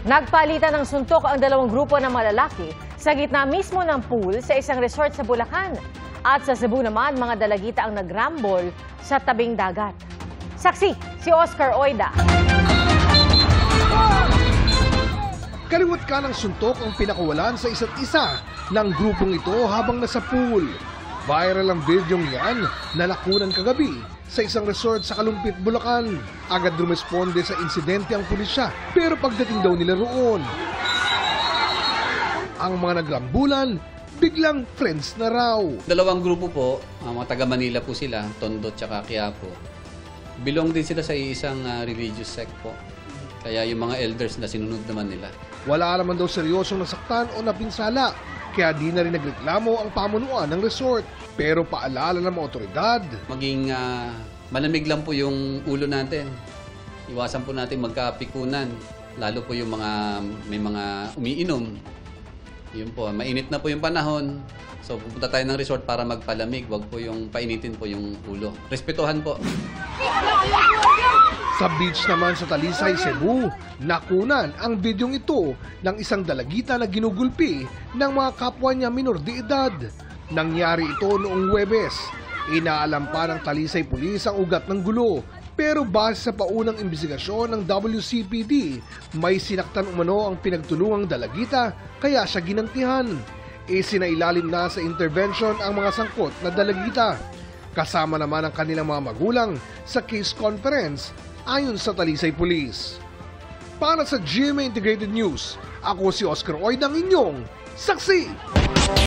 Nagpalitan ng suntok ang dalawang grupo ng malalaki sa gitna mismo ng pool sa isang resort sa Bulacan. At sa Cebu naman, mga dalagita ang nagrambol sa tabing dagat. Saksi, si Oscar Oida. Kaliwat ka ng suntok ang pinakawalan sa isa't isa ng grupong ito habang nasa pool. Viral ang videong yan na nakunan kagabi sa isang resort sa Kalumpit, Bulacan. Agad rumesponde sa insidente ang pulisya pero pagdating daw nila roon, ang mga nagrambulan biglang friends na raw. Dalawang grupo po, mga taga Manila po sila, Tondo at Quiapo. Belong din sila sa isang religious sect po. Kaya yung mga elders na sinunod naman nila. Wala naman daw seryosong nasaktan o napinsala, kaya di na rin nagreklamo ang pamunuan ng resort. Pero paalala ng mga otoridad, Maging malamig lang po yung ulo natin. Iwasan po natin magkapikunan. Lalo po yung may mga umiinom. Yun po, mainit na po yung panahon. So pupunta tayo ng resort para magpalamig. Huwag po yung painitin po yung ulo. Respetuhan po. sa beach naman sa Talisay, Cebu, nakunan ang bidyong ito ng isang dalagita na ginugulpi ng mga kapwa niya minor de edad. Nangyari ito noong Huwebes. Inaalam pa ng Talisay Police ang ugat ng gulo. Pero base sa paunang imbestigasyon ng WCPD, may sinaktan umano ang pinagtulungang dalagita kaya siya ginantihan. Isinailalim na sa intervention ang mga sangkot na dalagita. Kasama naman ang kanilang mga magulang sa case conference ayon sa Talisay Police. Para sa GMA Integrated News, ako si Oscar Oida, ang inyong saksi.